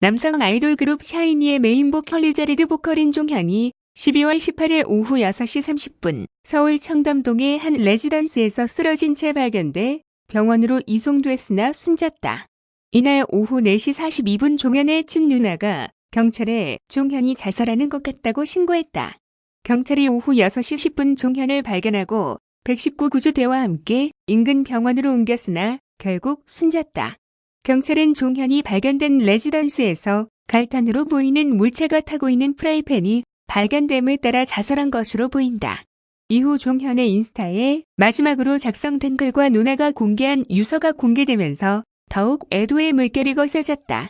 남성 아이돌 그룹 샤이니의 메인 보컬이자 리드 보컬인 종현이 12월 18일 오후 6시 30분 서울 청담동의 한 레지던스에서 쓰러진 채 발견돼 병원으로 이송됐으나 숨졌다. 이날 오후 4시 42분 종현의 친누나가 경찰에 종현이 자살하는 것 같다고 신고했다. 경찰이 오후 6시 10분 종현을 발견하고 119 구조대와 함께 인근 병원으로 옮겼으나 결국 숨졌다. 경찰은 종현이 발견된 레지던스에서 갈탄으로 보이는 물체가 타고 있는 프라이팬이 발견됨에 따라 자살한 것으로 보인다. 이후 종현의 인스타에 마지막으로 작성된 글과 누나가 공개한 유서가 공개되면서 더욱 애도의 물결이 거세졌다.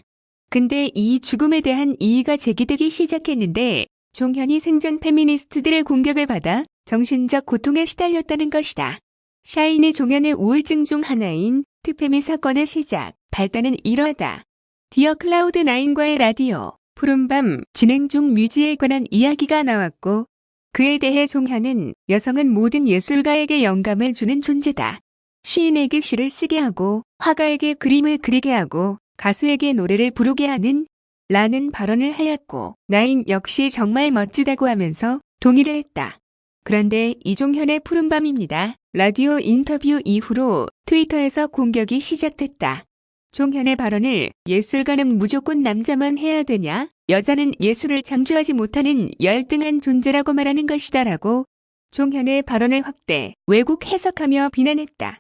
근데 이 죽음에 대한 이의가 제기되기 시작했는데 종현이 생전 페미니스트들의 공격을 받아 정신적 고통에 시달렸다는 것이다. 샤이니 종현의 우울증 중 하나인 특페미 사건의 시작, 발단은 이러하다. 디어 클라우드9과의 라디오, 푸른밤 진행 중 뮤지에 관한 이야기가 나왔고 그에 대해 종현은 여성은 모든 예술가에게 영감을 주는 존재다. 시인에게 시를 쓰게 하고 화가에게 그림을 그리게 하고 가수에게 노래를 부르게 하는 라는 발언을 하였고 나인 역시 정말 멋지다고 하면서 동의를 했다. 그런데 이종현의 푸른밤입니다. 라디오 인터뷰 이후로 트위터에서 공격이 시작됐다. 종현의 발언을 예술가는 무조건 남자만 해야 되냐? 여자는 예술을 창조하지 못하는 열등한 존재라고 말하는 것이다라고 종현의 발언을 확대, 왜곡 해석하며 비난했다.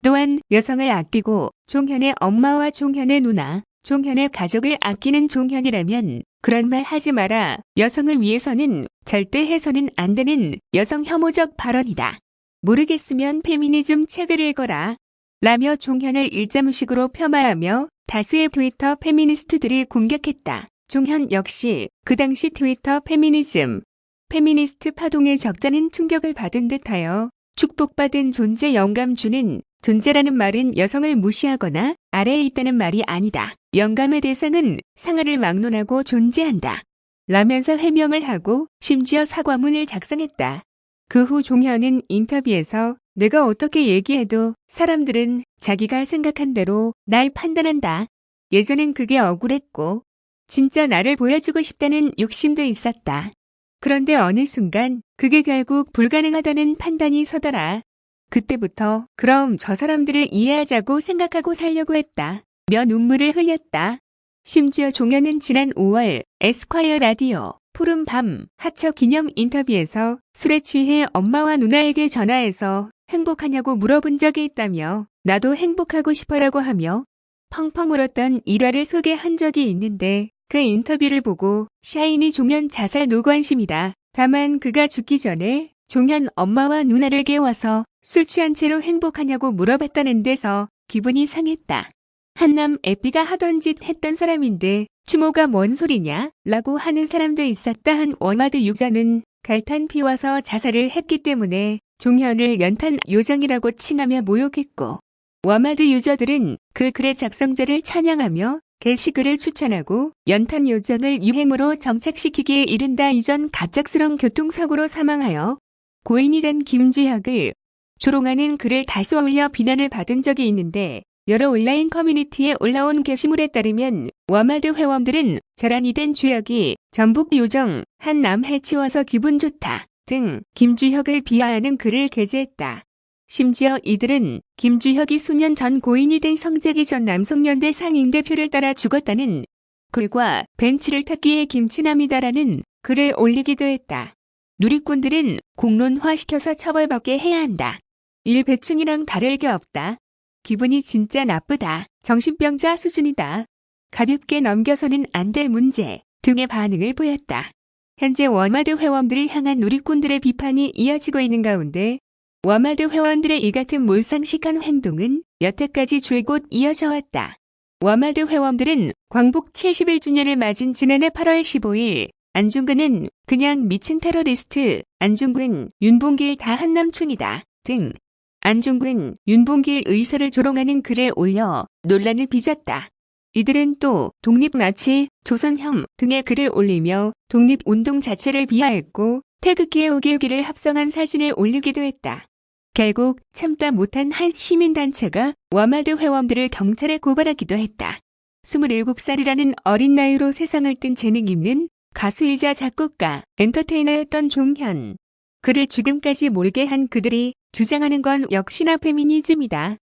또한 여성을 아끼고 종현의 엄마와 종현의 누나, 종현의 가족을 아끼는 종현이라면 그런 말 하지 마라. 여성을 위해서는 절대 해서는 안 되는 여성 혐오적 발언이다. 모르겠으면 페미니즘 책을 읽어라. 라며 종현을 일자무식으로 폄하하며 다수의 트위터 페미니스트들이 공격했다. 종현 역시 그 당시 트위터 페미니스트 파동의 적잖은 충격을 받은 듯하여 축복받은 존재 영감 주는 존재라는 말은 여성을 무시하거나 아래에 있다는 말이 아니다. 영감의 대상은 상하를 막론하고 존재한다. 라면서 해명을 하고 심지어 사과문을 작성했다. 그 후 종현은 인터뷰에서 내가 어떻게 얘기해도 사람들은 자기가 생각한 대로 날 판단한다. 예전엔 그게 억울했고 진짜 나를 보여주고 싶다는 욕심도 있었다. 그런데 어느 순간 그게 결국 불가능하다는 판단이 서더라. 그때부터 그럼 저 사람들을 이해하자고 생각하고 살려고 했다. 며 눈물을 흘렸다. 심지어 종현은 지난 5월 에스콰이어 라디오 푸른밤 하처 기념 인터뷰에서 술에 취해 엄마와 누나에게 전화해서 행복하냐고 물어본 적이 있다며 나도 행복하고 싶어라고 하며 펑펑 울었던 일화를 소개한 적이 있는데 그 인터뷰를 보고 샤이니 종현 자살 노관심이다. 다만 그가 죽기 전에 종현 엄마와 누나를 깨워서 술 취한 채로 행복하냐고 물어봤다는 데서 기분이 상했다. 한남 에피가 하던 짓 했던 사람인데 추모가 뭔 소리냐? 라고 하는 사람도 있었다 한 워마드 유저는 갈탄 피워서 자살을 했기 때문에 종현을 연탄 요정이라고 칭하며 모욕했고 워마드 유저들은 그 글의 작성자를 찬양하며 게시글을 추천하고 연탄 요정을 유행으로 정착시키기에 이른다. 이전 갑작스런 교통사고로 사망하여 고인이 된 김주혁을 조롱하는 글을 다수 올려 비난을 받은 적이 있는데 여러 온라인 커뮤니티에 올라온 게시물에 따르면 워마드 회원들은 저란이 된 주혁이 전북 요정 한 남 해치워서 기분 좋다 등 김주혁을 비하하는 글을 게재했다. 심지어 이들은 김주혁이 수년 전 고인이 된 성재기 전 남성연대 상임대표를 따라 죽었다는 글과 벤치를 탔기에 김치남이다라는 글을 올리기도 했다. 누리꾼들은 공론화시켜서 처벌받게 해야 한다. 일배충이랑 다를 게 없다. 기분이 진짜 나쁘다. 정신병자 수준이다. 가볍게 넘겨서는 안 될 문제 등의 반응을 보였다. 현재 워마드 회원들을 향한 누리꾼들의 비판이 이어지고 있는 가운데 워마드 회원들의 이 같은 몰상식한 행동은 여태까지 줄곧 이어져 왔다. 워마드 회원들은 광복 71주년을 맞은 지난해 8월 15일 안중근은 그냥 미친 테러리스트, 안중근, 윤봉길 다 한남충이다 등 안중근, 윤봉길 의사를 조롱하는 글을 올려 논란을 빚었다. 이들은 또 독립나치, 조선혐 등의 글을 올리며 독립운동 자체를 비하했고 태극기에 우길기를 합성한 사진을 올리기도 했다. 결국 참다 못한 한 시민단체가 워마드 회원들을 경찰에 고발하기도 했다. 27살이라는 어린 나이로 세상을 뜬 재능 있는 가수이자 작곡가, 엔터테이너였던 종현. 그를 지금까지 몰게 한 그들이 주장하는 건 역시나 페미니즘이다.